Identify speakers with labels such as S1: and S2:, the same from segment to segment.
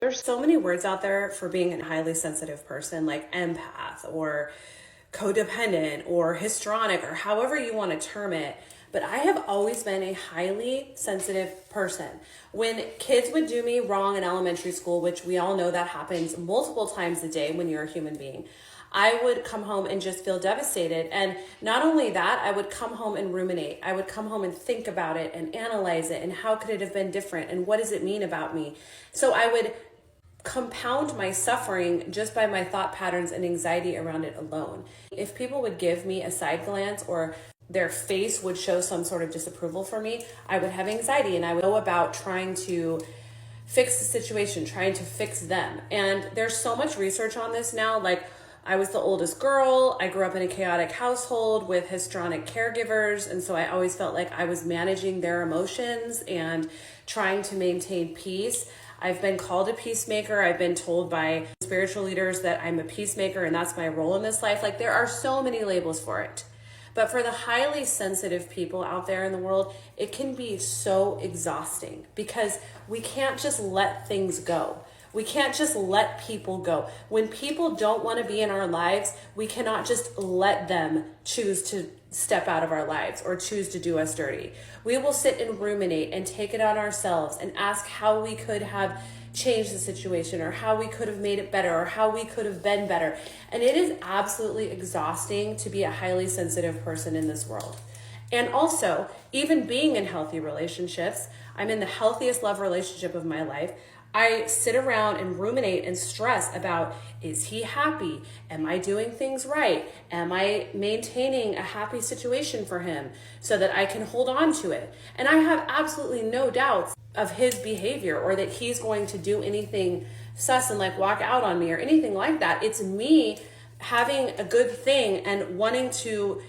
S1: There's so many words out there for being a highly sensitive person, like empath or codependent or histrionic or however you want to term it. But I have always been a highly sensitive person. When kids would do me wrong in elementary school, which we all know that happens multiple times a day when you're a human being, I would come home and just feel devastated. And not only that, I would come home and ruminate. I would come home and think about it and analyze it and how could it have been different and what does it mean about me? So I would compound my suffering just by my thought patterns and anxiety around it alone. If people would give me a side glance or their face would show some sort of disapproval for me, I would have anxiety and I would go about trying to fix the situation, trying to fix them. And there's so much research on this now. Like, I was the oldest girl. I grew up in a chaotic household with histrionic caregivers. And so I always felt like I was managing their emotions and trying to maintain peace. I've been called a peacemaker. I've been told by spiritual leaders that I'm a peacemaker and that's my role in this life. Like, there are so many labels for it. But for the highly sensitive people out there in the world, it can be so exhausting because we can't just let things go. We can't just let people go. When people don't want to be in our lives, we cannot just let them choose to step out of our lives or choose to do us dirty. We will sit and ruminate and take it on ourselves and ask how we could have changed the situation or how we could have made it better or how we could have been better. And it is absolutely exhausting to be a highly sensitive person in this world. And also, even being in healthy relationships, I'm in the healthiest love relationship of my life. I sit around and ruminate and stress about, is he happy? Am I doing things right? Am I maintaining a happy situation for him so that I can hold on to it? And I have absolutely no doubts of his behavior or that he's going to do anything sus and like walk out on me or anything like that. It's me having a good thing and wanting to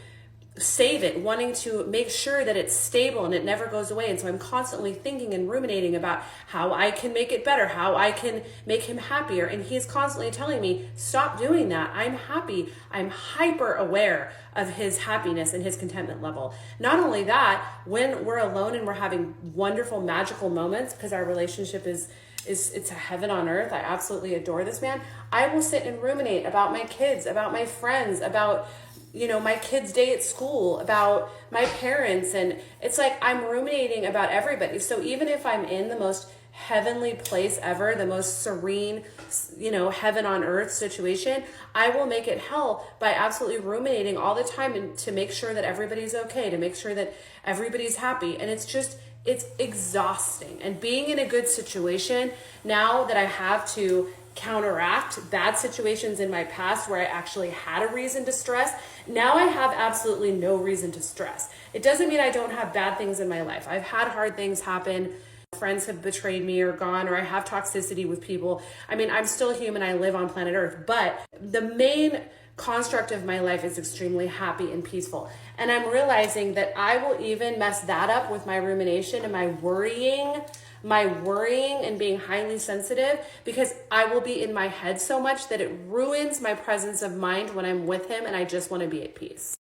S1: save it, wanting to make sure that it's stable and it never goes away. And so I'm constantly thinking and ruminating about how I can make it better, how I can make him happier. And he's constantly telling me, stop doing that. I'm happy. I'm hyper aware of his happiness and his contentment level. Not only that, when we're alone and we're having wonderful, magical moments, because our relationship it's a heaven on earth. I absolutely adore this man. I will sit and ruminate about my kids, about my friends, about my kids' day at school, about my parents. And it's like I'm ruminating about everybody. So even if I'm in the most heavenly place ever, the most serene, heaven on earth situation, I will make it hell by absolutely ruminating all the time and to make sure that everybody's okay, to make sure that everybody's happy. And it's exhausting. And being in a good situation, now that I have to counteract bad situations in my past where I actually had a reason to stress, now I have absolutely no reason to stress. It doesn't mean I don't have bad things in my life. I've had hard things happen. Friends have betrayed me or gone, or I have toxicity with people. I mean, I'm still human. I live on planet Earth, but the main construct of my life is extremely happy and peaceful. And I'm realizing that I will even mess that up with my rumination and my worrying and being highly sensitive, because I will be in my head so much that it ruins my presence of mind when I'm with him and I just want to be at peace.